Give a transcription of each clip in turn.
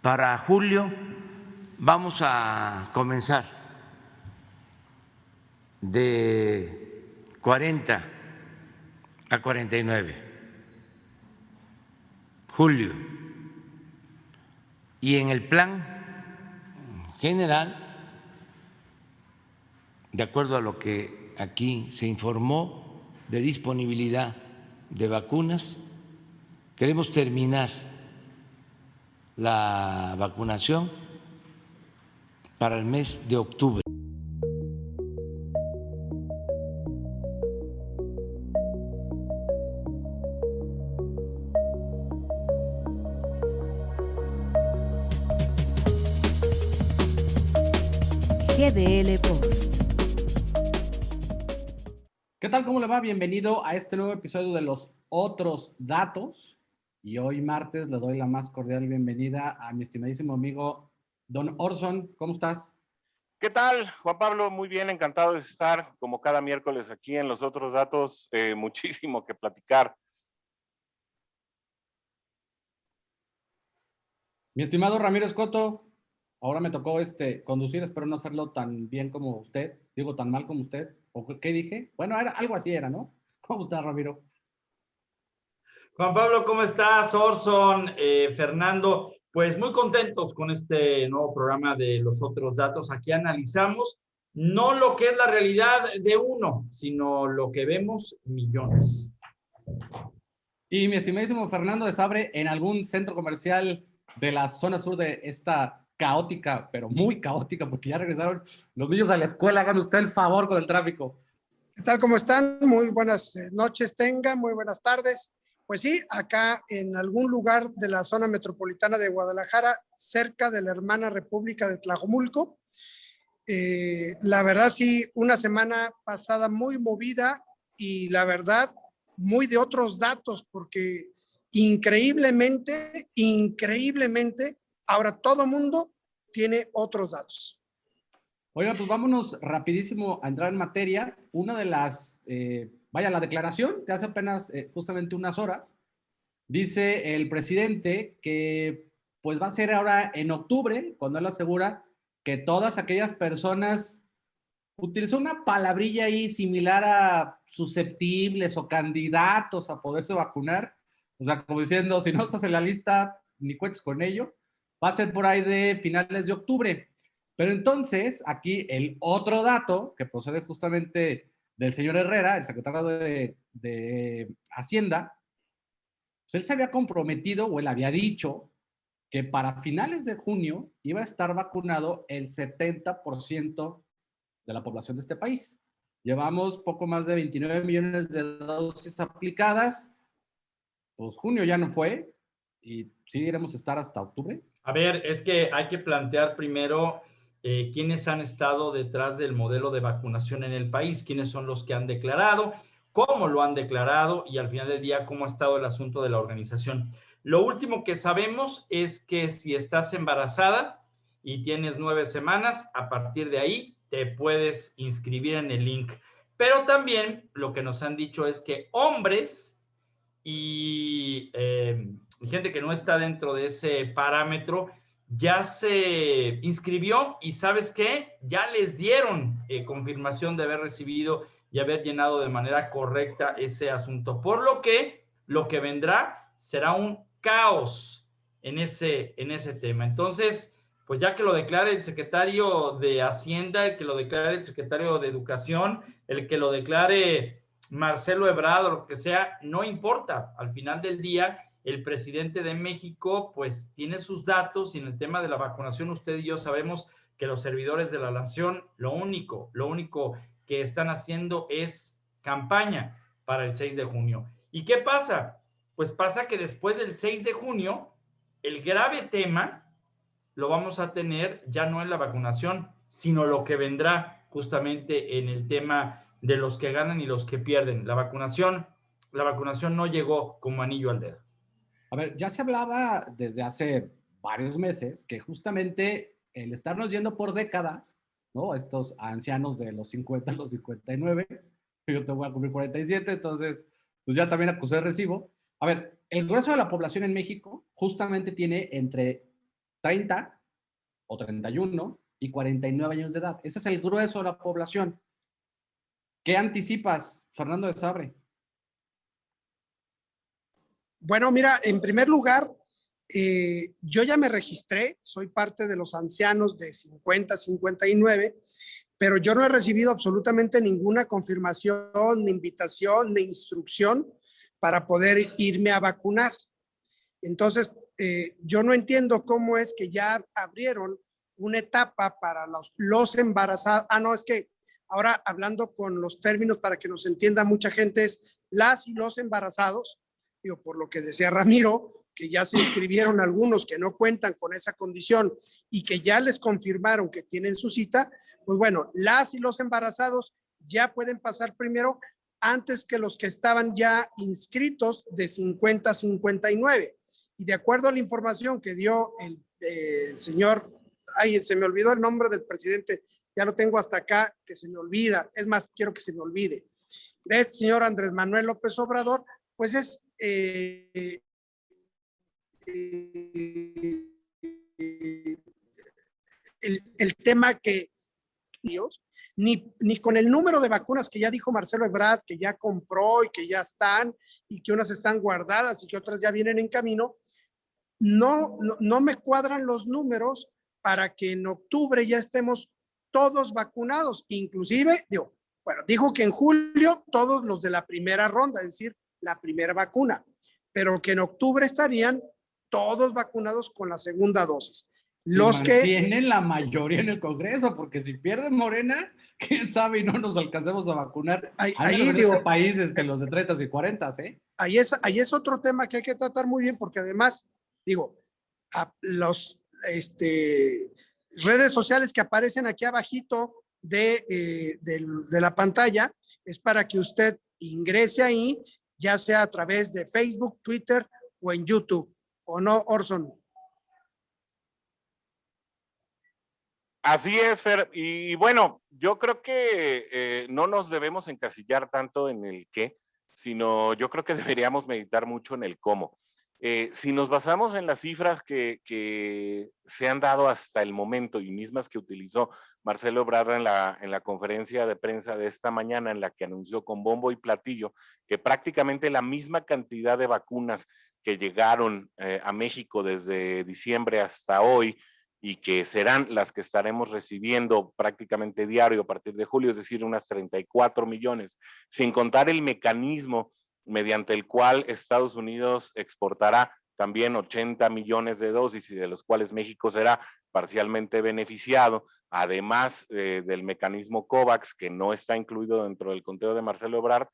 Para julio vamos a comenzar de 40 a 49, julio. Y en el plan general, de acuerdo a lo que aquí se informó de disponibilidad de vacunas, queremos terminar la vacunación para el mes de octubre. GDL Post. ¿Qué tal? ¿Cómo le va? Bienvenido a este nuevo episodio de Los Otros Datos. Y hoy martes le doy la más cordial bienvenida a mi estimadísimo amigo Don Orson. ¿Cómo estás? ¿Qué tal, Juan Pablo? Muy bien, encantado de estar como cada miércoles aquí en Los Otros Datos. Muchísimo que platicar. Mi estimado Ramiro Escoto, ahora me tocó conducir, espero no hacerlo tan bien como usted, digo tan mal como usted, ¿o qué dije? Bueno, era algo así era, ¿no? ¿Cómo estás, Ramiro? Juan Pablo, ¿cómo estás? Orson, Fernando, pues muy contentos con este nuevo programa de Los Otros Datos. Aquí analizamos no lo que es la realidad de uno, sino lo que vemos millones. Y mi estimadísimo Fernando de Sabre, en algún centro comercial de la zona sur de esta caótica, pero muy caótica, porque ya regresaron los niños a la escuela, hagan usted el favor con el tráfico. ¿Qué tal? ¿Cómo están? Muy buenas noches tengan, muy buenas tardes. Pues sí, acá en algún lugar de la zona metropolitana de Guadalajara, cerca de la hermana República de Tlajomulco. La verdad sí, una semana pasada muy movida y la verdad muy de otros datos, porque increíblemente, ahora todo mundo tiene otros datos. Oiga, pues vámonos rapidísimo a entrar en materia. Una de las, la declaración de hace apenas justamente unas horas, dice el presidente que pues va a ser ahora en octubre, cuando él asegura que todas aquellas personas, utilizó una palabrilla ahí similar a susceptibles o candidatos a poderse vacunar, o sea, como diciendo, si no estás en la lista, ni cuentes con ello, va a ser por ahí de finales de octubre. Pero entonces, aquí el otro dato que procede justamente del señor Herrera, el secretario de Hacienda, pues él se había comprometido o él había dicho que para finales de junio iba a estar vacunado el 70% de la población de este país. Llevamos poco más de 29 millones de dosis aplicadas. Pues junio ya no fue y sí iremos a estar hasta octubre. A ver, es que hay que plantear primero quiénes han estado detrás del modelo de vacunación en el país, quiénes son los que han declarado, cómo lo han declarado y al final del día cómo ha estado el asunto de la organización. Lo último que sabemos es que si estás embarazada y tienes 9 semanas, a partir de ahí te puedes inscribir en el link. Pero también lo que nos han dicho es que hombres y gente que no está dentro de ese parámetro ya se inscribió y ¿sabes qué? Ya les dieron confirmación de haber recibido y haber llenado de manera correcta ese asunto. Por lo que vendrá será un caos en ese tema. Entonces, pues ya que lo declare el secretario de Hacienda, el que lo declare el secretario de Educación, el que lo declare Marcelo Ebrard o lo que sea, no importa. Al final del día, el presidente de México, pues, tiene sus datos y en el tema de la vacunación, usted y yo sabemos que los servidores de la nación, lo único que están haciendo es campaña para el 6 de junio. ¿Y qué pasa? Pues pasa que después del 6 de junio, el grave tema lo vamos a tener ya no en la vacunación, sino lo que vendrá justamente en el tema de los que ganan y los que pierden. La vacunación no llegó como anillo al dedo. A ver, ya se hablaba desde hace varios meses que justamente el estarnos yendo por décadas, ¿no? Estos ancianos de los 50 a los 59, yo te voy a cumplir 47, entonces, pues ya también acusé recibo. A ver, el grueso de la población en México justamente tiene entre 30 o 31 y 49 años de edad. Ese es el grueso de la población. ¿Qué anticipas, Fernando de Sabre? Bueno, mira, en primer lugar, yo ya me registré, soy parte de los ancianos de 50, 59, pero yo no he recibido absolutamente ninguna confirmación, ni invitación, ni instrucción para poder irme a vacunar. Entonces, yo no entiendo cómo es que ya abrieron una etapa para los embarazados. Ah, no, es que ahora hablando con los términos para que nos entienda mucha gente es las y los embarazados, digo, por lo que decía Ramiro, que ya se inscribieron algunos que no cuentan con esa condición y que ya les confirmaron que tienen su cita, pues bueno, las y los embarazados ya pueden pasar primero antes que los que estaban ya inscritos de 50 a 59. Y de acuerdo a la información que dio el señor, ay, se me olvidó el nombre del presidente, ya lo tengo hasta acá, que se me olvida, es más, quiero que se me olvide, de este señor Andrés Manuel López Obrador, pues es el tema que ni con el número de vacunas que ya dijo Marcelo Ebrard, que ya compró y que ya están, y que unas están guardadas y que otras ya vienen en camino, no me cuadran los números para que en octubre ya estemos todos vacunados, inclusive, dijo que en julio todos los de la primera ronda, es decir, la primera vacuna, pero que en octubre estarían todos vacunados con la segunda dosis. Los que tienen la mayoría en el Congreso, porque si pierde Morena, quién sabe y no nos alcancemos a vacunar. Ahí digo, países que los de 30 y 40, ¿eh? Ahí es otro tema que hay que tratar muy bien, porque además, digo, los redes sociales que aparecen aquí abajito de la pantalla es para que usted ingrese ahí, ya sea a través de Facebook, Twitter o en YouTube. ¿O no, Orson? Así es, Fer. Y bueno, yo creo que no nos debemos encasillar tanto en el qué, sino yo creo que deberíamos meditar mucho en el cómo. Si nos basamos en las cifras que se han dado hasta el momento y mismas que utilizó Marcelo Ebrard en la conferencia de prensa de esta mañana, en la que anunció con bombo y platillo que prácticamente la misma cantidad de vacunas que llegaron a México desde diciembre hasta hoy, y que serán las que estaremos recibiendo prácticamente diario a partir de julio, es decir, unas 34 millones, sin contar el mecanismo mediante el cual Estados Unidos exportará también 80 millones de dosis y de los cuales México será parcialmente beneficiado, además del mecanismo COVAX, que no está incluido dentro del conteo de Marcelo Ebrard.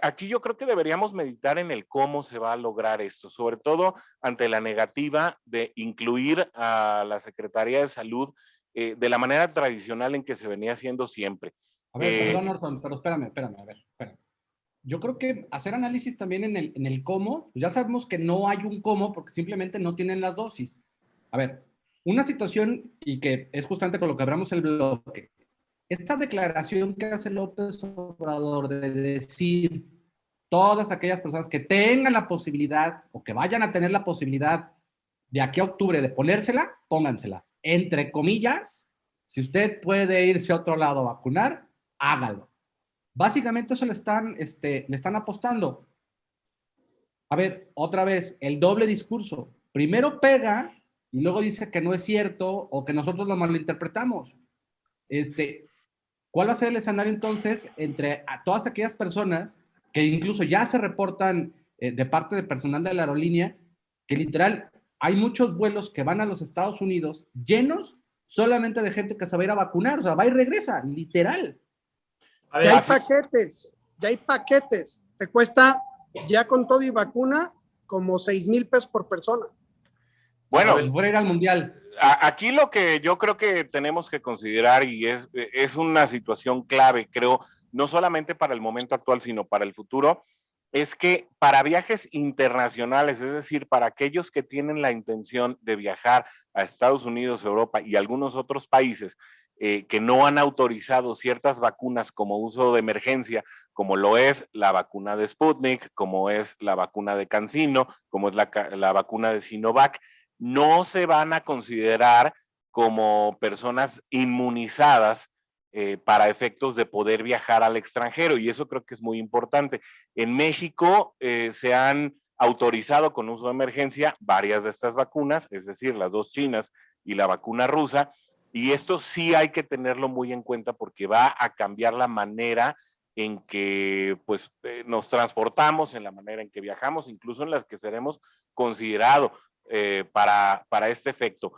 Aquí yo creo que deberíamos meditar en el cómo se va a lograr esto, sobre todo ante la negativa de incluir a la Secretaría de Salud de la manera tradicional en que se venía haciendo siempre. A ver, perdón, Orson, pero espérame, a ver, espérame. Yo creo que hacer análisis también en el cómo, pues ya sabemos que no hay un cómo porque simplemente no tienen las dosis. A ver, una situación y que es justamente con lo que abramos el bloque. Esta declaración que hace López Obrador de decir todas aquellas personas que tengan la posibilidad o que vayan a tener la posibilidad de aquí a octubre de ponérsela, póngansela. Entre comillas, si usted puede irse a otro lado a vacunar, hágalo. Básicamente eso le están apostando. A ver, otra vez, el doble discurso. Primero pega y luego dice que no es cierto o que nosotros lo malinterpretamos. ¿Cuál va a ser el escenario entonces entre a todas aquellas personas que incluso ya se reportan de parte de personal de la aerolínea, que literal hay muchos vuelos que van a los Estados Unidos llenos solamente de gente que se va a ir a vacunar, o sea, va y regresa, literal. A ver, ya hay paquetes, te cuesta ya con todo y vacuna como 6,000 pesos por persona. Bueno, si fuera ir al mundial. Aquí lo que yo creo que tenemos que considerar y es una situación clave, creo, no solamente para el momento actual, sino para el futuro, es que para viajes internacionales, es decir, para aquellos que tienen la intención de viajar a Estados Unidos, Europa y algunos otros países que no han autorizado ciertas vacunas como uso de emergencia, como lo es la vacuna de Sputnik, como es la vacuna de CanSino, como es la vacuna de Sinovac, no se van a considerar como personas inmunizadas para efectos de poder viajar al extranjero, y eso creo que es muy importante. En México se han autorizado con uso de emergencia varias de estas vacunas, es decir, las 2 chinas y la vacuna rusa, y esto sí hay que tenerlo muy en cuenta porque va a cambiar la manera en que pues, nos transportamos, en la manera en que viajamos, incluso en las que seremos considerados para este efecto.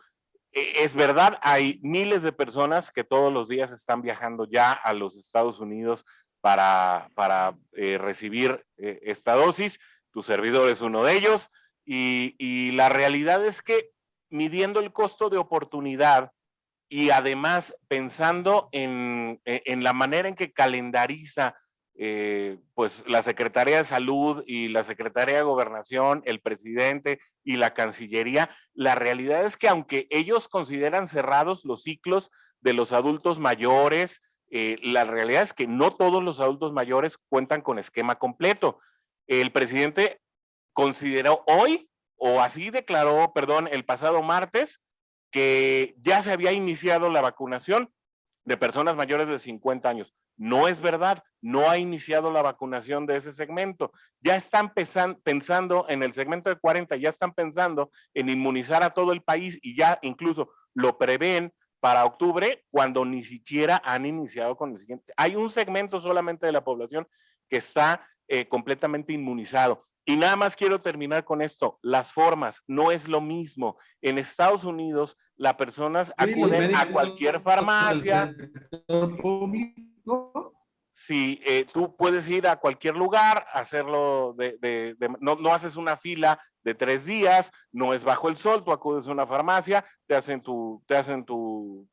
Es verdad, hay miles de personas que todos los días están viajando ya a los Estados Unidos para recibir esta dosis. Tu servidor es uno de ellos, y la realidad es que midiendo el costo de oportunidad y además pensando en la manera en que calendariza pues la Secretaría de Salud y la Secretaría de Gobernación, el presidente y la Cancillería, la realidad es que aunque ellos consideran cerrados los ciclos de los adultos mayores, la realidad es que no todos los adultos mayores cuentan con esquema completo. El presidente consideró hoy, o así declaró, perdón, el pasado martes, que ya se había iniciado la vacunación de personas mayores de 50 años. No es verdad, no ha iniciado la vacunación de ese segmento. Ya están pensando en el segmento de 40, ya están pensando en inmunizar a todo el país y ya incluso lo prevén para octubre, cuando ni siquiera han iniciado con el siguiente. Hay un segmento solamente de la población que está completamente inmunizado. Y nada más quiero terminar con esto, las formas, no es lo mismo. En Estados Unidos, las personas acuden a cualquier farmacia. Sí, tú puedes ir a cualquier lugar, hacerlo no haces una fila de 3 días, no es bajo el sol, tú acudes a una farmacia, te hacen tu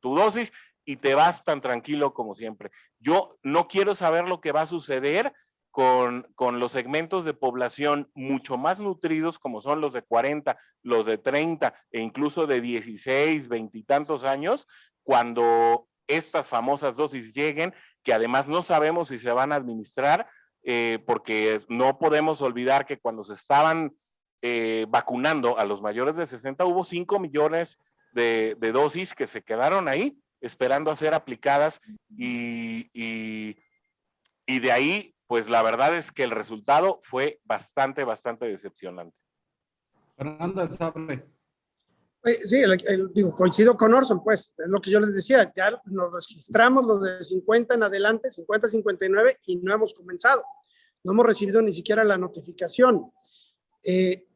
dosis y te vas tan tranquilo como siempre. Yo no quiero saber lo que va a suceder con los segmentos de población mucho más nutridos, como son los de 40, los de 30 e incluso de 16, 20 y tantos años, cuando estas famosas dosis lleguen, que además no sabemos si se van a administrar, porque no podemos olvidar que cuando se estaban vacunando a los mayores de 60, hubo 5 millones de dosis que se quedaron ahí esperando a ser aplicadas, y de ahí, pues la verdad es que el resultado fue bastante decepcionante. Fernando del Sabre. Sí, digo, coincido con Orson, pues, es lo que yo les decía, ya nos registramos los de 50 en adelante, 50, 59, y no hemos comenzado. No hemos recibido ni siquiera la notificación.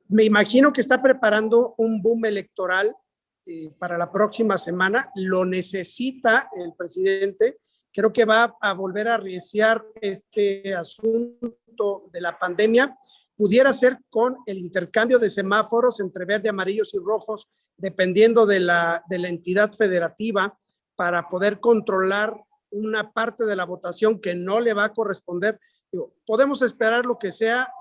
Me imagino que está preparando un boom electoral para la próxima semana. Lo necesita el presidente. Creo que va a volver a arriesgar este asunto de la pandemia. Pudiera ser con el intercambio de semáforos entre verde, amarillos y rojos, dependiendo de la entidad federativa, para poder controlar una parte de la votación que no le va a corresponder. Podemos esperar lo que sea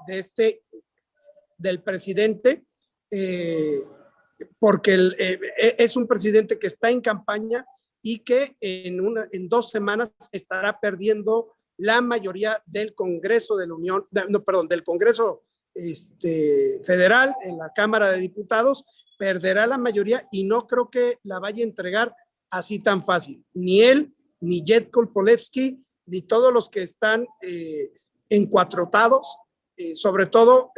del presidente, porque es un presidente que está en campaña y que en 2 semanas estará perdiendo la mayoría del Congreso de la Unión, del Congreso federal, en la Cámara de Diputados, perderá la mayoría y no creo que la vaya a entregar así tan fácil. Ni él, ni Jedko Polevsky, ni todos los que están encuatrotados, sobre todo,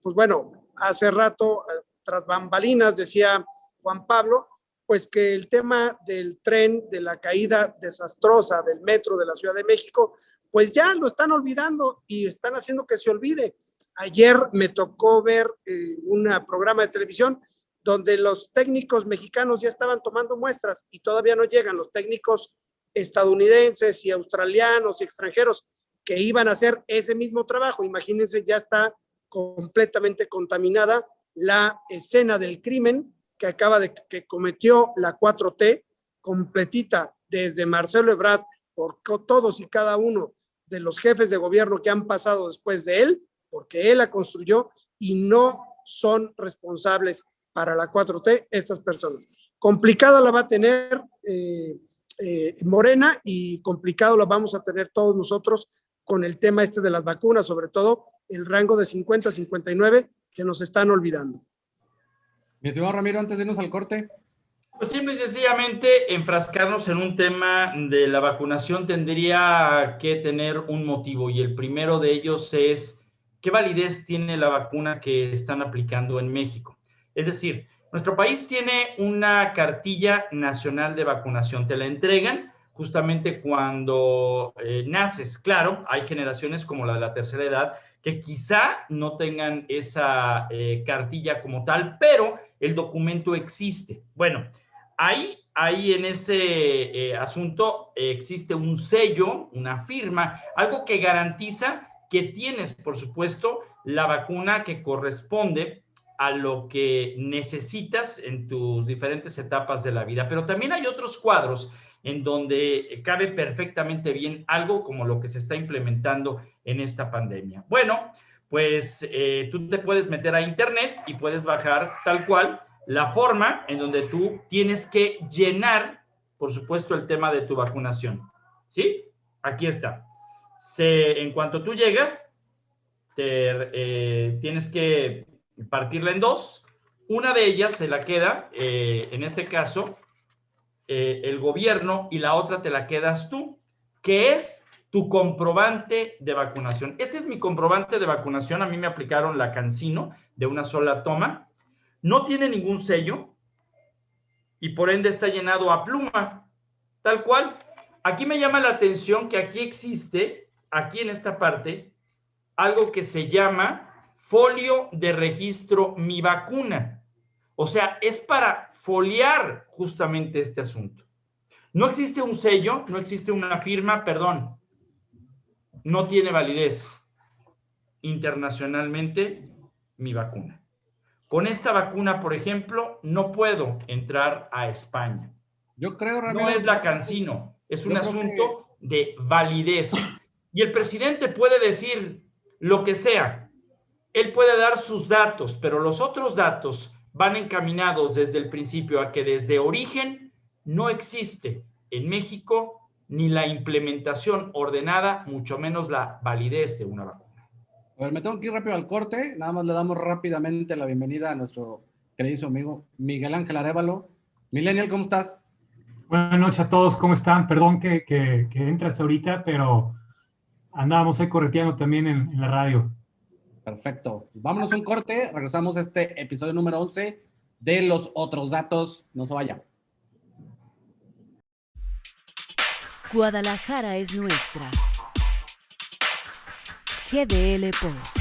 pues bueno, hace rato, tras bambalinas, decía Juan Pablo, pues que el tema del tren, de la caída desastrosa del metro de la Ciudad de México, pues ya lo están olvidando y están haciendo que se olvide. Ayer me tocó ver un programa de televisión donde los técnicos mexicanos ya estaban tomando muestras y todavía no llegan los técnicos estadounidenses y australianos y extranjeros que iban a hacer ese mismo trabajo. Imagínense, ya está completamente contaminada la escena del crimen que cometió la 4T, completita, desde Marcelo Ebrard, por todos y cada uno de los jefes de gobierno que han pasado después de él, porque él la construyó, y no son responsables para la 4T estas personas. Complicada la va a tener Morena, y complicado la vamos a tener todos nosotros con el tema de las vacunas, sobre todo el rango de 50 a 59 que nos están olvidando. Mi estimado Ramiro, antes de irnos al corte. Pues simple y sencillamente enfrascarnos en un tema de la vacunación tendría que tener un motivo, y el primero de ellos es ¿qué validez tiene la vacuna que están aplicando en México? Es decir, nuestro país tiene una cartilla nacional de vacunación, te la entregan justamente cuando naces. Claro, hay generaciones como la de la tercera edad que quizá no tengan esa cartilla como tal, pero el documento existe. Bueno, ahí en ese asunto existe un sello, una firma, algo que garantiza que tienes, por supuesto, la vacuna que corresponde a lo que necesitas en tus diferentes etapas de la vida. Pero también hay otros cuadros en donde cabe perfectamente bien algo como lo que se está implementando en esta pandemia. Bueno, pues tú te puedes meter a internet y puedes bajar tal cual la forma en donde tú tienes que llenar, por supuesto, el tema de tu vacunación. ¿Sí? Aquí está. En cuanto tú llegas, tienes que partirla en dos. Una de ellas se la queda, en este caso, el gobierno, y la otra te la quedas tú, que es tu comprobante de vacunación. Este es mi comprobante de vacunación. A mí me aplicaron la CanSino de una sola toma. No tiene ningún sello y por ende está llenado a pluma, tal cual. Aquí me llama la atención que aquí existe, aquí en esta parte, algo que se llama folio de registro Mi Vacuna. O sea, es para foliar justamente este asunto. No existe un sello, no existe una firma, perdón. No tiene validez internacionalmente Mi Vacuna. Con esta vacuna, por ejemplo, no puedo entrar a España. Yo creo, Ramiro, no es la CanSino, es un asunto de validez. Y el presidente puede decir lo que sea. Él puede dar sus datos, pero los otros datos van encaminados desde el principio a que desde origen no existe en México ni la implementación ordenada, mucho menos la validez de una vacuna. A ver, me tengo que ir rápido al corte. Nada más le damos rápidamente la bienvenida a nuestro querido amigo Miguel Ángel Arévalo. Millennial, ¿cómo estás? Buenas noches a todos, ¿cómo están? Perdón que entre hasta ahorita, pero andábamos ahí correteando también en la radio. Perfecto. Vámonos a un corte. Regresamos a este episodio número 11 de Los Otros Datos. No se vaya. Guadalajara es nuestra. GDL Post.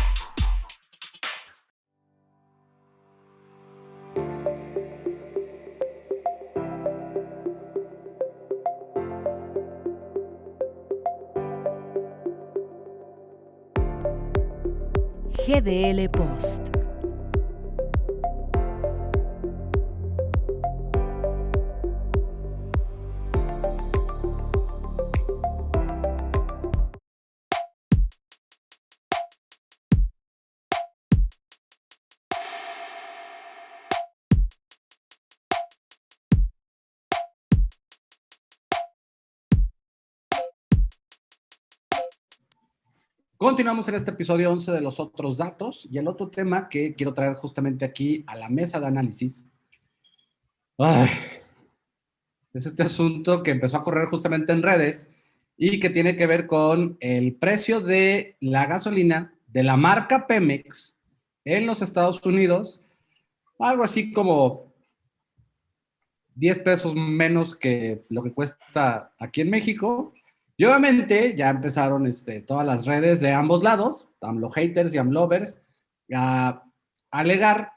GDL Post. Continuamos en este episodio 11 de Los Otros Datos, y el otro tema que quiero traer justamente aquí a la mesa de análisis es este asunto que empezó a correr justamente en redes y que tiene que ver con el precio de la gasolina de la marca Pemex en los Estados Unidos, algo así como 10 pesos menos que lo que cuesta aquí en México. Y obviamente ya empezaron todas las redes de ambos lados, AMLO haters y AMLO lovers, a alegar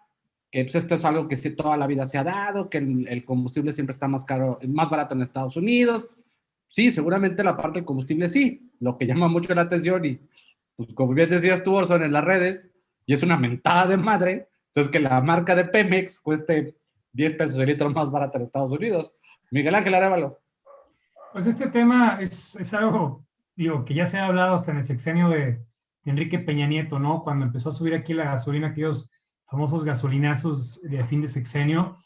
que pues, esto es algo que sí, toda la vida se ha dado, que el combustible siempre está más caro, más barato en Estados Unidos. Sí, seguramente la parte del combustible sí. Lo que llama mucho la atención, y pues, como bien decías tú, Orson, en las redes, y es una mentada de madre, entonces que la marca de Pemex cueste 10 pesos el litro más barata en Estados Unidos. Miguel Ángel Arévalo. Pues este tema es algo, digo, que ya se ha hablado hasta en el sexenio de Enrique Peña Nieto, ¿no? Cuando empezó a subir aquí la gasolina, aquellos famosos gasolinazos de fin de sexenio,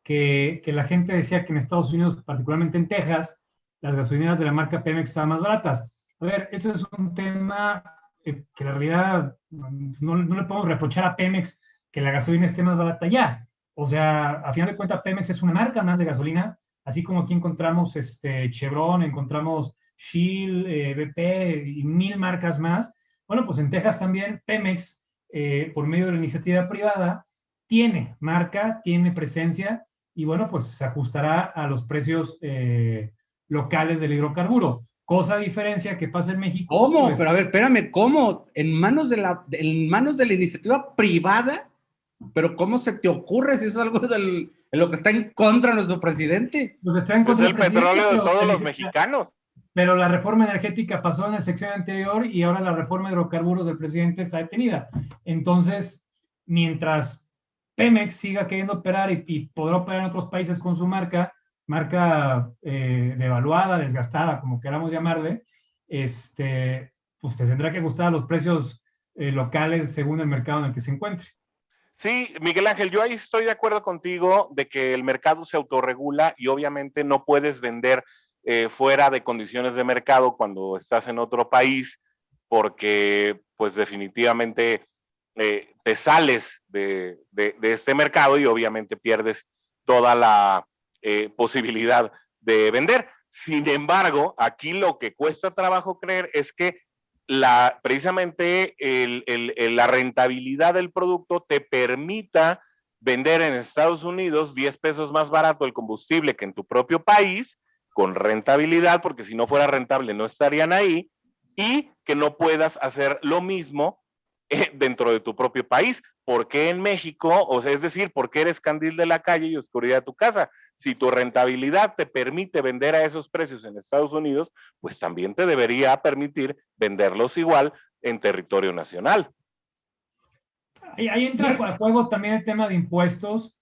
que la gente decía que en Estados Unidos, particularmente en Texas, las gasolineras de la marca Pemex estaban más baratas. A ver, esto es un tema que en realidad no le podemos reprochar a Pemex que la gasolina esté más barata ya. O sea, a final de cuentas, Pemex es una marca más de gasolina, así como aquí encontramos Chevron, encontramos Shell, BP y 1000 marcas más. Bueno, pues en Texas también Pemex, por medio de la iniciativa privada, tiene marca, tiene presencia y bueno, pues se ajustará a los precios locales del hidrocarburo. Cosa diferencia que pasa en México. ¿Cómo? Pues, Pero a ver, espérame, ¿cómo? ¿En manos de la iniciativa privada? ¿Pero cómo se te ocurre si eso es algo de lo que está en contra de nuestro presidente? pues está en Es contra el del presidente, petróleo de pero todos los mexicanos. Pero la reforma energética pasó en la sección anterior y ahora la reforma de hidrocarburos del presidente está detenida. Entonces, mientras Pemex siga queriendo operar y podrá operar en otros países con su marca devaluada, desgastada, como queramos llamarle, pues te tendrá que ajustar a los precios locales según el mercado en el que se encuentre. Sí, Miguel Ángel, yo ahí estoy de acuerdo contigo de que el mercado se autorregula y obviamente no puedes vender fuera de condiciones de mercado cuando estás en otro país, porque pues definitivamente te sales de este mercado y obviamente pierdes toda la posibilidad de vender. Sin embargo, aquí lo que cuesta trabajo creer es que precisamente la rentabilidad del producto te permita vender en Estados Unidos 10 pesos más barato el combustible que en tu propio país, con rentabilidad, porque si no fuera rentable no estarían ahí, y que no puedas hacer lo mismo dentro de tu propio país. ¿Por qué en México? O sea, es decir, ¿por qué eres candil de la calle y oscuridad de tu casa? Si tu rentabilidad te permite vender a esos precios en Estados Unidos, pues también te debería permitir venderlos igual en territorio nacional. Ahí entra a juego también el tema de impuestos.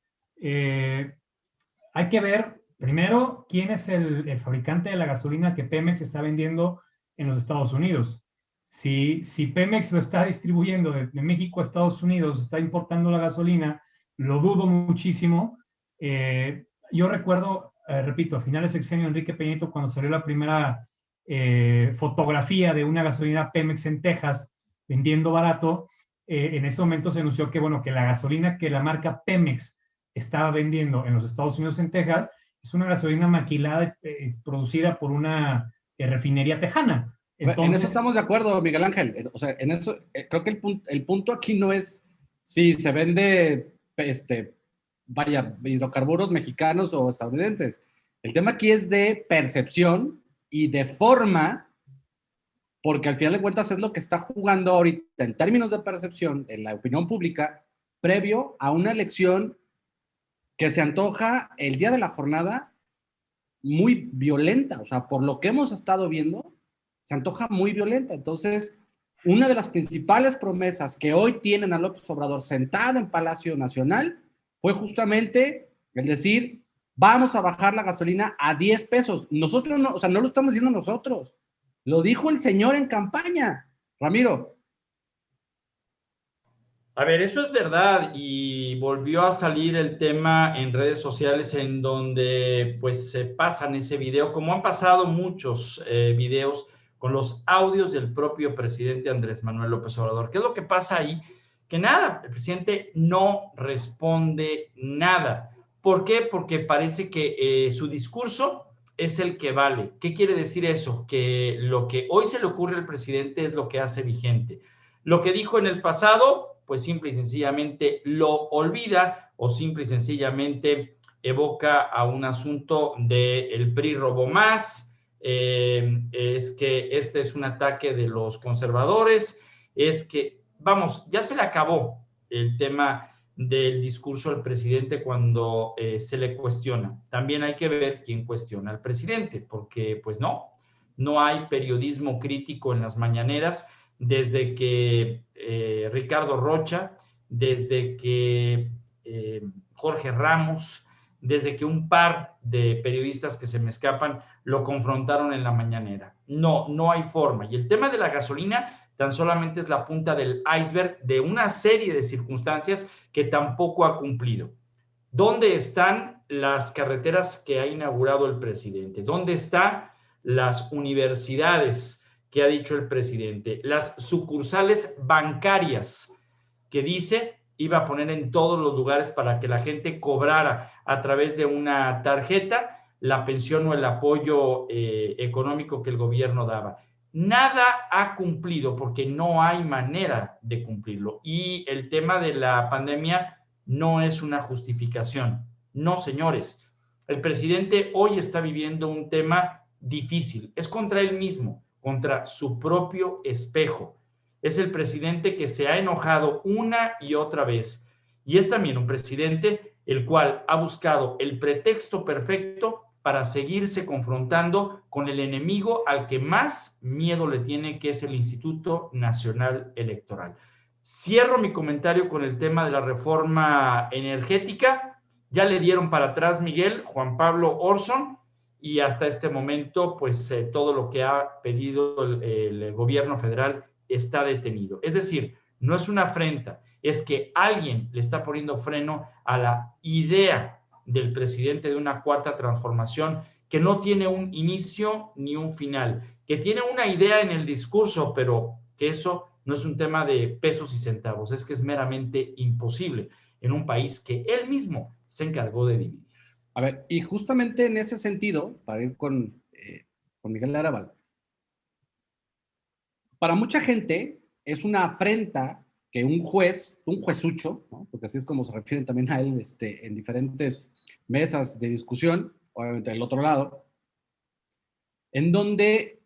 Hay que ver primero quién es el fabricante de la gasolina que Pemex está vendiendo en los Estados Unidos. Si Pemex lo está distribuyendo de México a Estados Unidos, está importando la gasolina, lo dudo muchísimo. Yo recuerdo, repito, a finales del sexenio Enrique Peña Nieto, cuando salió la primera fotografía de una gasolina Pemex en Texas vendiendo barato, en ese momento se anunció que, bueno, que la gasolina que la marca Pemex estaba vendiendo en los Estados Unidos en Texas es una gasolina maquilada, producida por una refinería tejana. Entonces, en eso estamos de acuerdo, Miguel Ángel. O sea, en eso creo que el punto aquí no es si se vende hidrocarburos mexicanos o estadounidenses. El tema aquí es de percepción y de forma, porque al final de cuentas es lo que está jugando ahorita en términos de percepción en la opinión pública previo a una elección que se antoja el día de la jornada muy violenta. O sea, por lo que hemos estado viendo, se antoja muy violenta. Entonces, una de las principales promesas que hoy tienen a López Obrador sentada en Palacio Nacional fue justamente el decir, vamos a bajar la gasolina a 10 pesos. Nosotros no, o sea, no lo estamos diciendo nosotros. Lo dijo el señor en campaña. Ramiro. A ver, eso es verdad y volvió a salir el tema en redes sociales en donde pues se pasan ese video, como han pasado muchos videos con los audios del propio presidente Andrés Manuel López Obrador. ¿Qué es lo que pasa ahí? Que nada, el presidente no responde nada. ¿Por qué? Porque parece que su discurso es el que vale. ¿Qué quiere decir eso? Que lo que hoy se le ocurre al presidente es lo que hace vigente. Lo que dijo en el pasado, pues simple y sencillamente lo olvida o simple y sencillamente evoca a un asunto del PRI robó más, es que este es un ataque de los conservadores, es que, vamos, ya se le acabó el tema del discurso del presidente cuando se le cuestiona. También hay que ver quién cuestiona al presidente, porque pues no hay periodismo crítico en las mañaneras desde que Ricardo Rocha, desde que Jorge Ramos, desde que un par de periodistas que se me escapan lo confrontaron en la mañanera. No hay forma. Y el tema de la gasolina tan solamente es la punta del iceberg de una serie de circunstancias que tampoco ha cumplido. ¿Dónde están las carreteras que ha inaugurado el presidente? ¿Dónde están las universidades que ha dicho el presidente? Las sucursales bancarias que dice iba a poner en todos los lugares para que la gente cobrara a través de una tarjeta la pensión o el apoyo económico que el gobierno daba. Nada ha cumplido porque no hay manera de cumplirlo. Y el tema de la pandemia no es una justificación. No, señores. El presidente hoy está viviendo un tema difícil. Es contra él mismo, contra su propio espejo. Es el presidente que se ha enojado una y otra vez. Y es también un presidente el cual ha buscado el pretexto perfecto para seguirse confrontando con el enemigo al que más miedo le tiene, que es el Instituto Nacional Electoral. Cierro mi comentario con el tema de la reforma energética. Ya le dieron para atrás, Miguel, Juan Pablo Orson, y hasta este momento, pues todo lo que ha pedido el gobierno federal está detenido. Es decir, no es una afrenta, es que alguien le está poniendo freno a la idea del presidente de una cuarta transformación que no tiene un inicio ni un final, que tiene una idea en el discurso, pero que eso no es un tema de pesos y centavos, es que es meramente imposible en un país que él mismo se encargó de dividir. A ver, y justamente en ese sentido, para ir con Miguel Laraval, para mucha gente es una afrenta que un juezucho, ¿no? Porque así es como se refieren también a él en diferentes mesas de discusión, obviamente del otro lado, en donde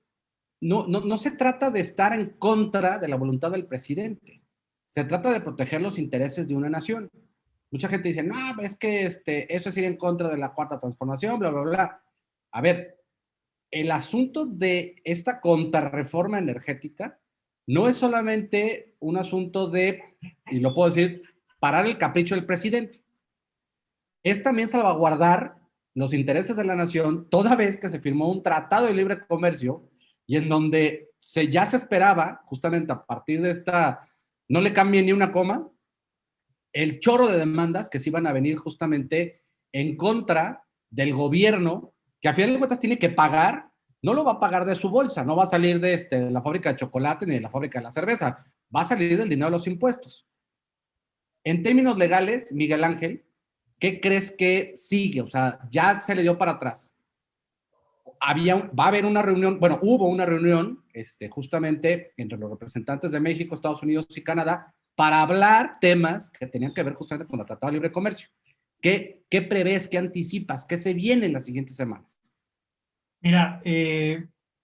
no se trata de estar en contra de la voluntad del presidente, se trata de proteger los intereses de una nación. Mucha gente dice, no, es que eso es ir en contra de la cuarta transformación, bla, bla, bla. A ver, el asunto de esta contrarreforma energética no es solamente un asunto de, y lo puedo decir, parar el capricho del presidente. Es también salvaguardar los intereses de la nación, toda vez que se firmó un tratado de libre comercio y en donde ya se esperaba, justamente a partir de esta, no le cambien ni una coma, el chorro de demandas que se iban a venir justamente en contra del gobierno, que a final de cuentas tiene que pagar. No lo va a pagar de su bolsa, no va a salir de la fábrica de chocolate ni de la fábrica de la cerveza, va a salir del dinero de los impuestos. En términos legales, Miguel Ángel, ¿qué crees que sigue? O sea, ya se le dio para atrás. Va a haber una reunión, bueno, hubo una reunión justamente entre los representantes de México, Estados Unidos y Canadá para hablar temas que tenían que ver justamente con el Tratado de Libre Comercio. ¿Qué prevés, qué anticipas, qué se viene en las siguientes semanas? Mira,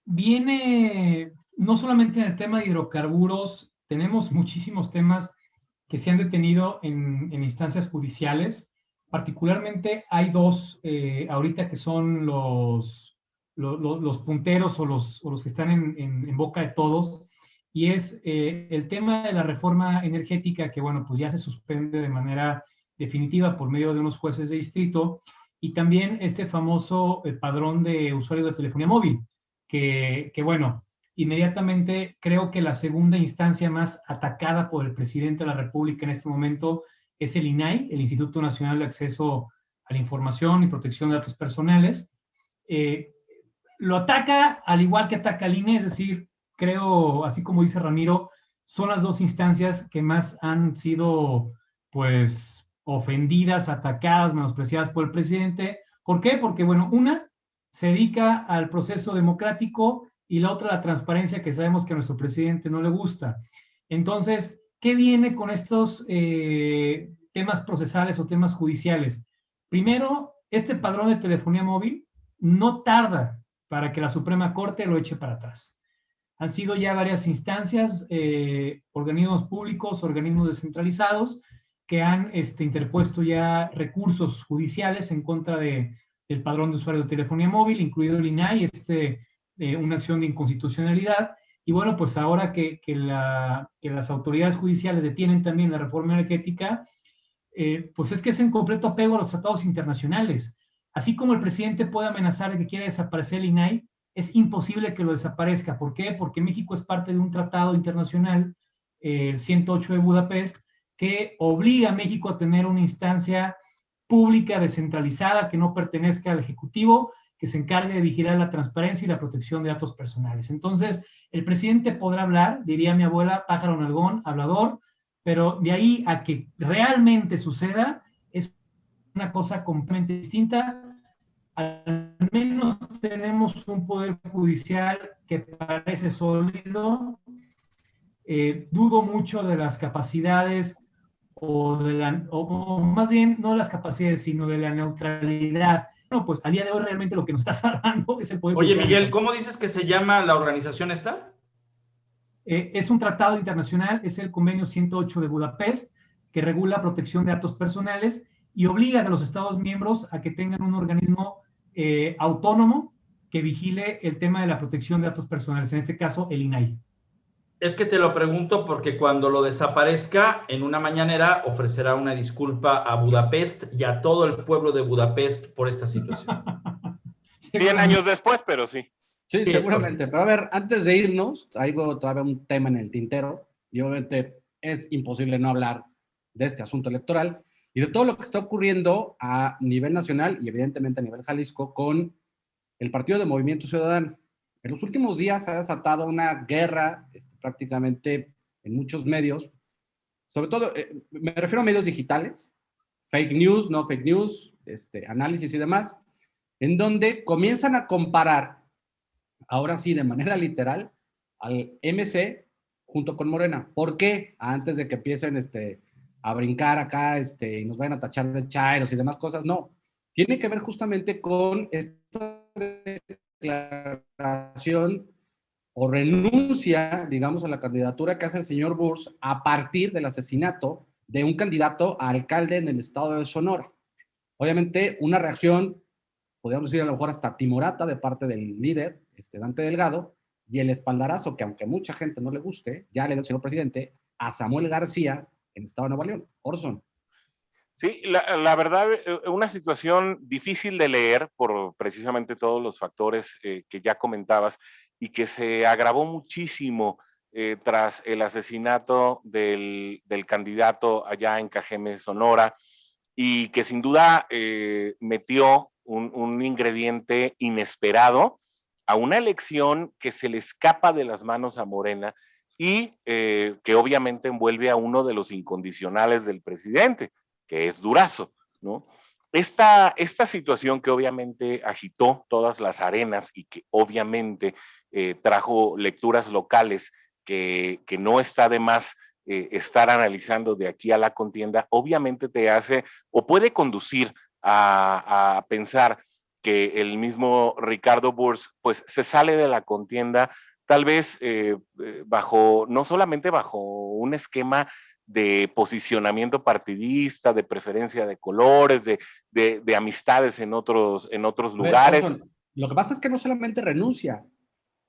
viene no solamente en el tema de hidrocarburos, tenemos muchísimos temas que se han detenido en instancias judiciales. Particularmente hay dos ahorita que son los punteros o los que están en boca de todos, y es el tema de la reforma energética que, bueno, pues ya se suspende de manera definitiva por medio de unos jueces de distrito, y también este famoso padrón de usuarios de telefonía móvil, que bueno, inmediatamente creo que la segunda instancia más atacada por el presidente de la República en este momento es el INAI, el Instituto Nacional de Acceso a la Información y Protección de Datos Personales. Lo ataca al igual que ataca al INE, es decir, creo, así como dice Ramiro, son las dos instancias que más han sido, pues, ofendidas, atacadas, menospreciadas por el presidente. ¿Por qué? Porque, bueno, una se dedica al proceso democrático y la otra a la transparencia, que sabemos que a nuestro presidente no le gusta. Entonces, ¿qué viene con estos temas procesales o temas judiciales? Primero, este padrón de telefonía móvil no tarda para que la Suprema Corte lo eche para atrás. Han sido ya varias instancias, organismos públicos, organismos descentralizados, que han interpuesto ya recursos judiciales en contra del padrón de usuarios de telefonía móvil, incluido el INAI, una acción de inconstitucionalidad. Y bueno, pues ahora que las autoridades judiciales detienen también la reforma energética, pues es que es en completo apego a los tratados internacionales. Así como el presidente puede amenazar de que quiere desaparecer el INAI, es imposible que lo desaparezca. ¿Por qué? Porque México es parte de un tratado internacional, el 108 de Budapest, que obliga a México a tener una instancia pública descentralizada que no pertenezca al Ejecutivo, que se encargue de vigilar la transparencia y la protección de datos personales. Entonces, el presidente podrá hablar, diría mi abuela, pájaro nalgón, hablador, pero de ahí a que realmente suceda es una cosa completamente distinta. Al menos tenemos un poder judicial que parece sólido. Dudo mucho de las capacidades o más bien no las capacidades, sino de la neutralidad. No, pues al día de hoy realmente lo que nos está salvando es el poder Oye, judicial. Miguel, ¿cómo dices que se llama la organización esta? Es un tratado internacional, es el Convenio 108 de Budapest, que regula protección de datos personales y obliga a los Estados miembros a que tengan un organismo autónomo que vigile el tema de la protección de datos personales, en este caso el INAI. Es que te lo pregunto porque cuando lo desaparezca, en una mañanera ofrecerá una disculpa a Budapest y a todo el pueblo de Budapest por esta situación. 100 años después, pero sí. Sí, Sí, seguramente. Pero a ver, antes de irnos, traigo todavía un tema en el tintero y obviamente es imposible no hablar de este asunto electoral y de todo lo que está ocurriendo a nivel nacional y evidentemente a nivel Jalisco con el Partido de Movimiento Ciudadano. En los últimos días se ha desatado una guerra prácticamente en muchos medios, sobre todo, me refiero a medios digitales, fake news, no fake news, análisis y demás, en donde comienzan a comparar, ahora sí, de manera literal, al MC junto con Morena. ¿Por qué? Antes de que empiecen a brincar acá y nos vayan a tachar de chairos y demás cosas, no. Tiene que ver justamente con esta declaración o renuncia, digamos, a la candidatura que hace el señor Burs a partir del asesinato de un candidato a alcalde en el estado de Sonora. Obviamente, una reacción, podríamos decir a lo mejor hasta timorata de parte del líder, Dante Delgado, y el espaldarazo que aunque mucha gente no le guste, ya le dio el señor presidente a Samuel García en el estado de Nuevo León. Orson. Sí, la verdad, una situación difícil de leer por precisamente todos los factores que ya comentabas y que se agravó muchísimo tras el asesinato del candidato allá en Cajeme, Sonora, y que sin duda metió un ingrediente inesperado a una elección que se le escapa de las manos a Morena y que obviamente envuelve a uno de los incondicionales del presidente, que es Durazo, ¿no? Esta situación que obviamente agitó todas las arenas y que obviamente trajo lecturas locales que no está de más estar analizando de aquí a la contienda, obviamente te hace o puede conducir a pensar que el mismo Ricardo Burs pues se sale de la contienda tal vez no solamente bajo un esquema de posicionamiento partidista, de preferencia de colores, de amistades en otros lugares. Orson, lo que pasa es que no solamente renuncia,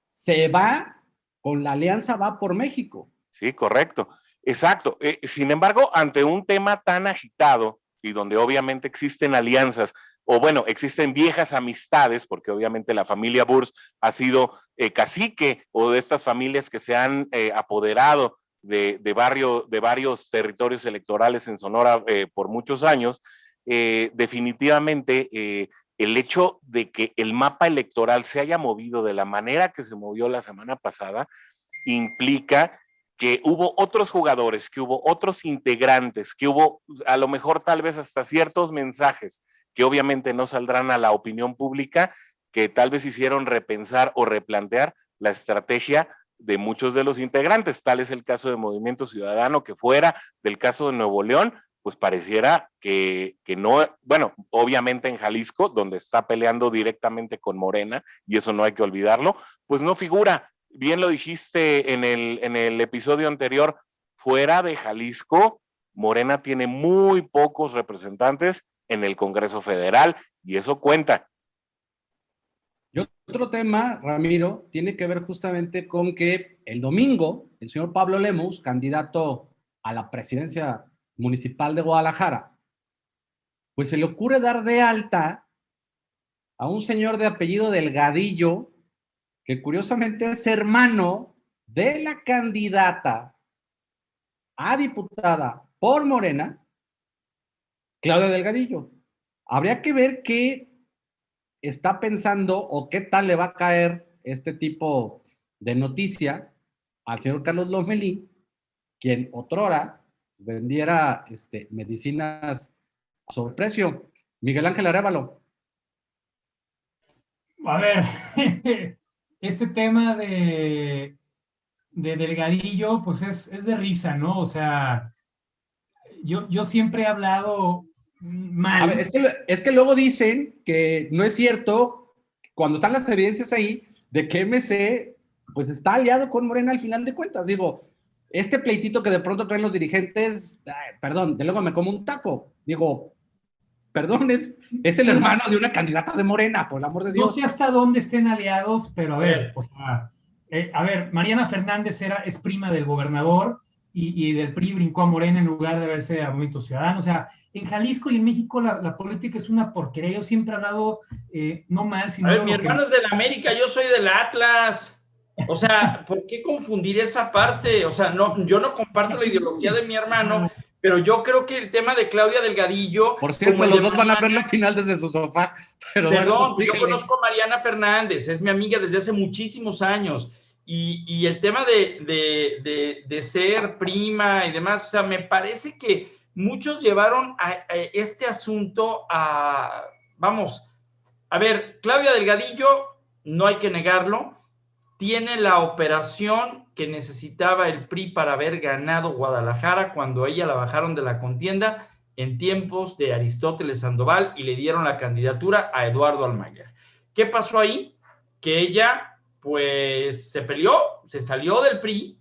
se va con la alianza Va por México. Sí, correcto. Exacto. Sin embargo, ante un tema tan agitado y donde obviamente existen alianzas, o bueno, existen viejas amistades, porque obviamente la familia Burs ha sido cacique o de estas familias que se han apoderado de varios territorios electorales en Sonora por muchos años, definitivamente el hecho de que el mapa electoral se haya movido de la manera que se movió la semana pasada implica que hubo otros jugadores, que hubo otros integrantes, que hubo a lo mejor tal vez hasta ciertos mensajes que obviamente no saldrán a la opinión pública, que tal vez hicieron repensar o replantear la estrategia de muchos de los integrantes. Tal es el caso de Movimiento Ciudadano, que fuera del caso de Nuevo León, pues pareciera que no, bueno, obviamente en Jalisco, donde está peleando directamente con Morena, y eso no hay que olvidarlo, pues no figura. Bien lo dijiste en el episodio anterior, fuera de Jalisco, Morena tiene muy pocos representantes en el Congreso Federal y eso cuenta. Y otro tema, Ramiro, tiene que ver justamente con que el domingo el señor Pablo Lemus, candidato a la presidencia municipal de Guadalajara, pues se le ocurre dar de alta a un señor de apellido Delgadillo, que curiosamente es hermano de la candidata a diputada por Morena, Claudia Delgadillo. Habría que ver qué está pensando o qué tal le va a caer este tipo de noticia al señor Carlos Lomelí, quien otrora vendiera medicinas a sobreprecio. Miguel Ángel Arévalo. A ver, este tema de Delgadillo, pues es de risa, ¿no? O sea, yo siempre he hablado mal. A ver, es que luego dicen que no es cierto, cuando están las evidencias ahí, de que MC pues está aliado con Morena al final de cuentas. Digo, este pleitito que de pronto traen los dirigentes, perdón, de luego me como un taco. Digo, perdón, es el hermano de una candidata de Morena, por el amor de Dios. No sé hasta dónde estén aliados, pero a ver, o sea, Mariana Fernández es prima del gobernador y del PRI brincó a Morena en lugar de verse a Movimiento Ciudadano. O sea, en Jalisco y en México la política es una porquería. Yo siempre he hablado, no mal, sino... A ver, mi hermano es del América, yo soy del Atlas. O sea, ¿por qué confundir esa parte? O sea, no, yo no comparto la ideología de mi hermano, pero yo creo que el tema de Claudia Delgadillo... Por cierto, los dos van a ver la final desde su sofá. Pero perdón, bueno, yo conozco a Mariana Fernández, es mi amiga desde hace muchísimos años. Y el tema de ser prima y demás, o sea, me parece que muchos llevaron a este asunto a... Vamos, a ver, Claudia Delgadillo, no hay que negarlo, tiene la operación que necesitaba el PRI para haber ganado Guadalajara cuando a ella la bajaron de la contienda en tiempos de Aristóteles Sandoval y le dieron la candidatura a Eduardo Almaguer. ¿Qué pasó ahí? Que ella, pues, se peleó, se salió del PRI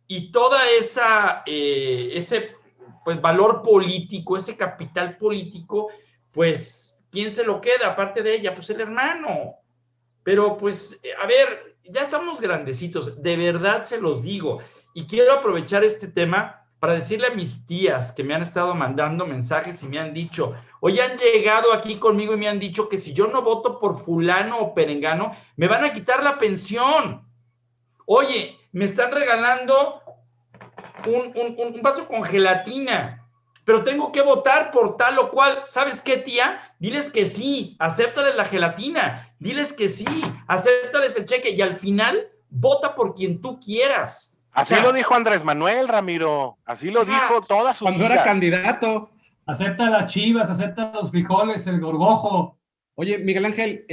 y toda ese pues, valor político, ese capital político, pues, ¿quién se lo queda aparte de ella? Pues el hermano. Pero, pues, a ver, ya estamos grandecitos, de verdad se los digo. Y quiero aprovechar este tema para decirle a mis tías que me han estado mandando mensajes y me han dicho, hoy han llegado aquí conmigo y me han dicho que si yo no voto por fulano o perengano, me van a quitar la pensión. Oye, me están regalando un vaso con gelatina, pero tengo que votar por tal o cual. ¿Sabes qué, tía? Diles que sí, acéptales la gelatina, diles que sí, acéptales el cheque y al final vota por quien tú quieras. Así lo dijo Andrés Manuel, Ramiro, así lo dijo toda su vida. Cuando era candidato. Acepta las chivas, acepta los frijoles, el gorgojo. Oye, Miguel Ángel,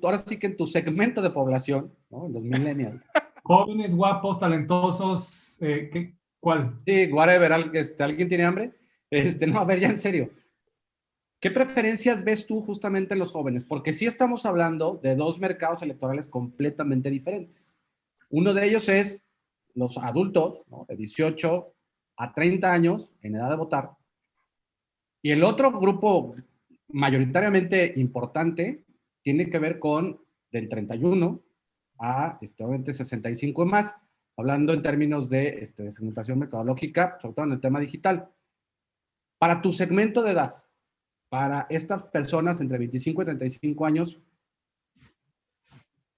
ahora sí que en tu segmento de población, ¿no? Los millennials. Jóvenes, guapos, talentosos, ¿cuál? Sí, whatever, ¿alguien tiene hambre? No, a ver, ya en serio. ¿Qué preferencias ves tú justamente en los jóvenes? Porque sí estamos hablando de dos mercados electorales completamente diferentes. Uno de ellos es los adultos, ¿no? De 18 a 30 años en edad de votar. Y el otro grupo mayoritariamente importante tiene que ver con del 31 a obviamente 65 más, hablando en términos de segmentación metodológica, sobre todo en el tema digital. Para tu segmento de edad, para estas personas entre 25 y 35 años,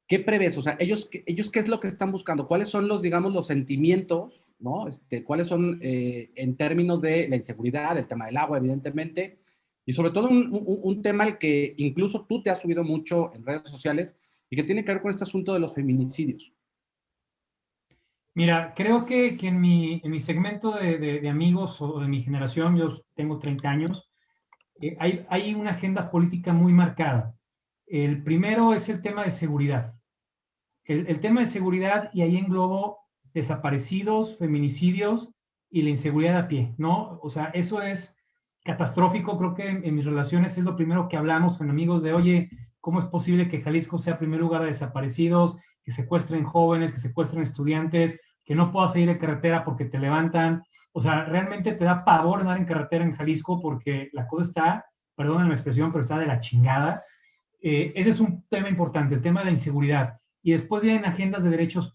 ¿qué prevés? O sea, ellos ¿qué es lo que están buscando? ¿Cuáles son los, digamos, los sentimientos, ¿no? ¿Cuáles son en términos de la inseguridad, el tema del agua, evidentemente, y sobre todo un tema al que incluso tú te has subido mucho en redes sociales y que tiene que ver con este asunto de los feminicidios? Mira, creo que en mi segmento de amigos o de mi generación, yo tengo 30 años, hay una agenda política muy marcada. El primero es el tema de seguridad. El tema de seguridad, y ahí englobo desaparecidos, feminicidios y la inseguridad a pie, ¿no? O sea, eso es catastrófico. Creo que en mis relaciones es lo primero que hablamos con amigos de, oye, ¿cómo es posible que Jalisco sea primer lugar de desaparecidos, que secuestren jóvenes, que secuestren estudiantes, que no puedas salir de carretera porque te levantan? O sea, realmente te da pavor andar en carretera en Jalisco porque la cosa está, perdónenme la expresión, pero está de la chingada. Ese es un tema importante, el tema de la inseguridad. Y después vienen agendas de derechos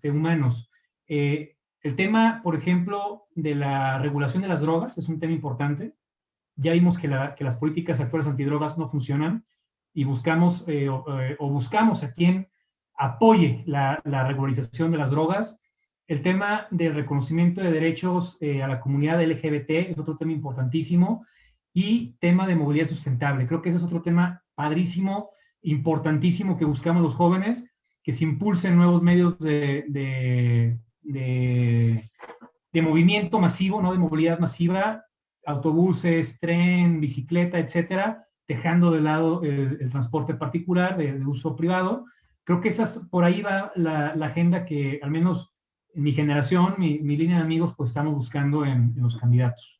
humanos. El tema, por ejemplo, de la regulación de las drogas es un tema importante. Ya vimos que las políticas actuales antidrogas no funcionan y buscamos a quien apoye la regularización de las drogas. El tema del reconocimiento de derechos a la comunidad LGBT es otro tema importantísimo. Y tema de movilidad sustentable. Creo que ese es otro tema padrísimo, importantísimo que buscamos los jóvenes, que se impulsen nuevos medios de de movimiento masivo, ¿no? De movilidad masiva, autobuses, tren, bicicleta, etcétera, dejando de lado el transporte particular de uso privado. Creo que por ahí va la agenda que al menos en mi generación, mi línea de amigos, pues estamos buscando en los candidatos.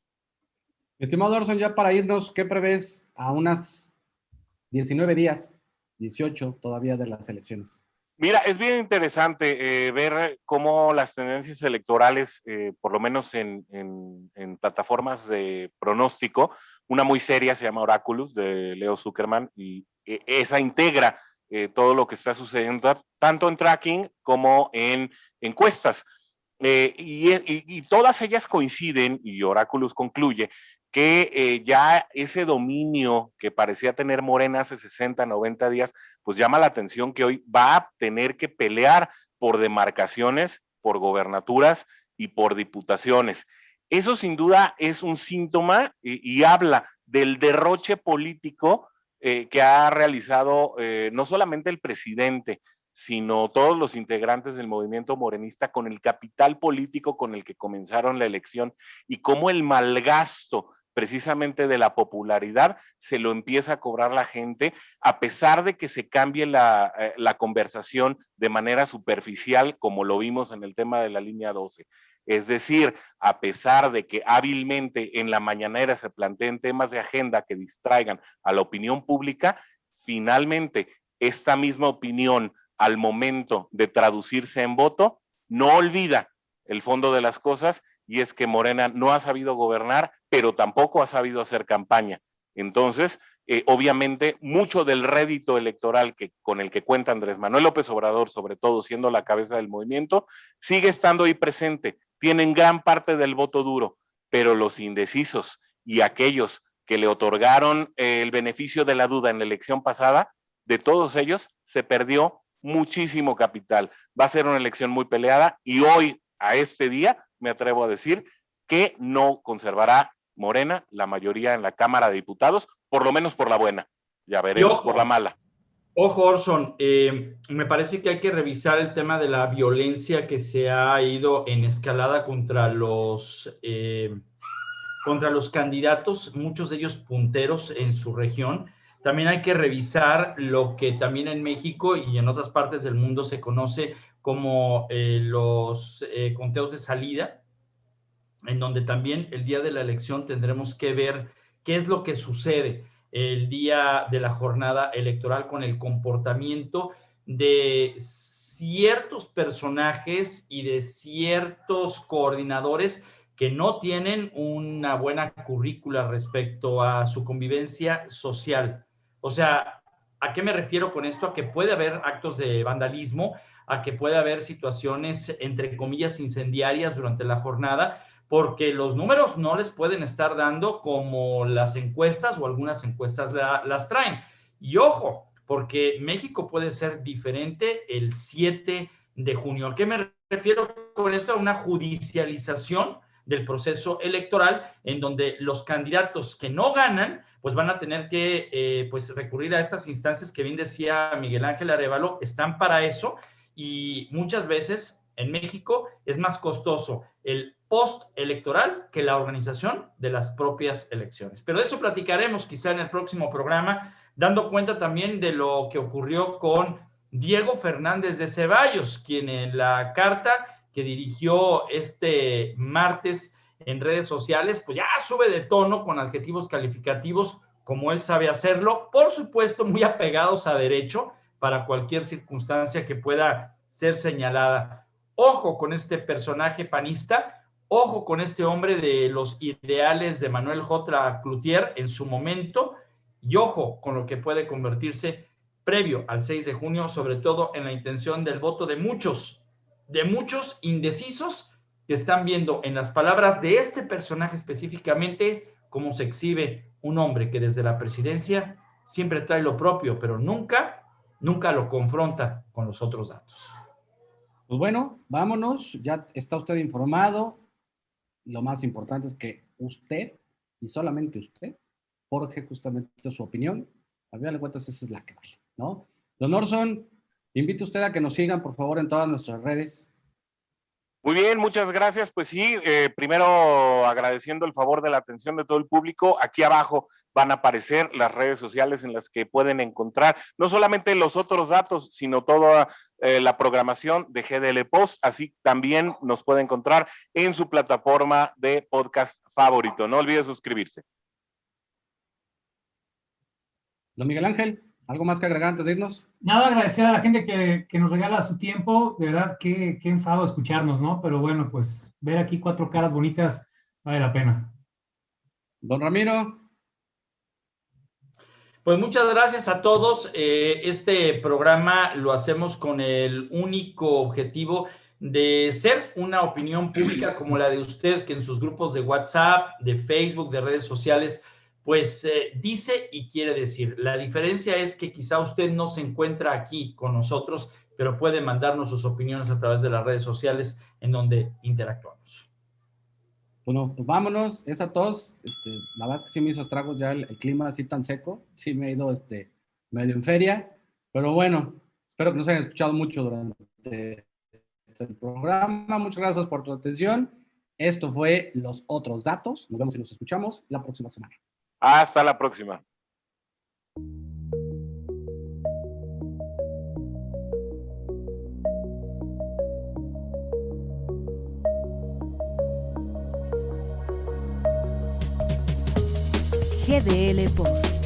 Estimado Orson, ya para irnos, ¿qué prevés a unas 19 días, 18 todavía de las elecciones? Mira, es bien interesante ver cómo las tendencias electorales, por lo menos en plataformas de pronóstico, una muy seria se llama Oráculos, de Leo Zuckerman, y esa integra todo lo que está sucediendo, tanto en tracking como en encuestas. Y todas ellas coinciden, y Oráculos concluye, que ya ese dominio que parecía tener Morena hace 60, 90 días, pues llama la atención que hoy va a tener que pelear por demarcaciones, por gobernaturas y por diputaciones. Eso sin duda es un síntoma y habla del derroche político que ha realizado no solamente el presidente, sino todos los integrantes del movimiento morenista con el capital político con el que comenzaron la elección y cómo el malgasto precisamente de la popularidad se lo empieza a cobrar la gente, a pesar de que se cambie la conversación de manera superficial, como lo vimos en el tema de la línea 12. Es decir, a pesar de que hábilmente en la mañanera se planteen temas de agenda que distraigan a la opinión pública, finalmente esta misma opinión al momento de traducirse en voto no olvida el fondo de las cosas, y es que Morena no ha sabido gobernar, pero tampoco ha sabido hacer campaña. Entonces, obviamente, mucho del rédito electoral con el que cuenta Andrés Manuel López Obrador, sobre todo siendo la cabeza del movimiento, sigue estando ahí presente. Tienen gran parte del voto duro, pero los indecisos y aquellos que le otorgaron el beneficio de la duda en la elección pasada, de todos ellos se perdió muchísimo capital. Va a ser una elección muy peleada y hoy, a este día, me atrevo a decir que no conservará Morena la mayoría en la Cámara de Diputados, por lo menos por la buena. Ya veremos por la mala. Ojo, Orson, me parece que hay que revisar el tema de la violencia que se ha ido en escalada contra los candidatos, muchos de ellos punteros en su región. También hay que revisar lo que también en México y en otras partes del mundo se conoce como los conteos de salida, en donde también el día de la elección tendremos que ver qué es lo que sucede el día de la jornada electoral con el comportamiento de ciertos personajes y de ciertos coordinadores que no tienen una buena currícula respecto a su convivencia social. O sea, ¿a qué me refiero con esto? A que puede haber actos de vandalismo, a que puede haber situaciones, entre comillas, incendiarias durante la jornada, porque los números no les pueden estar dando como las encuestas o algunas encuestas las traen. Y ojo, porque México puede ser diferente el 7 de junio. ¿A qué me refiero con esto? A una judicialización del proceso electoral en donde los candidatos que no ganan pues van a tener que pues recurrir a estas instancias que bien decía Miguel Ángel Arévalo, están para eso, y muchas veces en México es más costoso el post-electoral que la organización de las propias elecciones. Pero de eso platicaremos quizá en el próximo programa, dando cuenta también de lo que ocurrió con Diego Fernández de Ceballos, quien en la carta que dirigió este martes en redes sociales, pues ya sube de tono con adjetivos calificativos como él sabe hacerlo, por supuesto muy apegados a derecho para cualquier circunstancia que pueda ser señalada. Ojo con este personaje panista, ojo con este hombre de los ideales de Manuel J. Cloutier en su momento, y ojo con lo que puede convertirse previo al 6 de junio, sobre todo en la intención del voto de muchos indecisos que están viendo en las palabras de este personaje específicamente cómo se exhibe un hombre que desde la presidencia siempre trae lo propio, pero nunca lo confronta con los otros datos. Pues bueno, vámonos, ya está usted informado. Lo más importante es que usted, y solamente usted, forje justamente su opinión. Al final de cuentas, esa es la que vale, ¿no? Don Orson, invito a usted a que nos sigan, por favor, en todas nuestras redes. Muy bien, muchas gracias. Pues sí, primero agradeciendo el favor de la atención de todo el público. Aquí abajo van a aparecer las redes sociales en las que pueden encontrar no solamente los otros datos, sino toda la programación de GDL Post. Así también nos puede encontrar en su plataforma de podcast favorito. No olvide suscribirse. Don Miguel Ángel, ¿algo más que agregar antes de irnos? Nada, agradecer a la gente que nos regala su tiempo. De verdad, qué enfado escucharnos, ¿no? Pero bueno, pues ver aquí 4 caras bonitas vale la pena. Don Ramiro. Pues muchas gracias a todos. Este programa lo hacemos con el único objetivo de ser una opinión pública como la de usted, que en sus grupos de WhatsApp, de Facebook, de redes sociales, pues dice y quiere decir. La diferencia es que quizá usted no se encuentra aquí con nosotros, pero puede mandarnos sus opiniones a través de las redes sociales en donde interactuamos. Bueno, pues vámonos, esa tos, la verdad es que sí me hizo estragos ya el clima así tan seco, sí me he ido medio en feria, pero bueno, espero que nos hayan escuchado mucho durante el programa, muchas gracias por tu atención, esto fue Los Otros Datos, nos vemos y nos escuchamos la próxima semana. Hasta la próxima. GDL Post.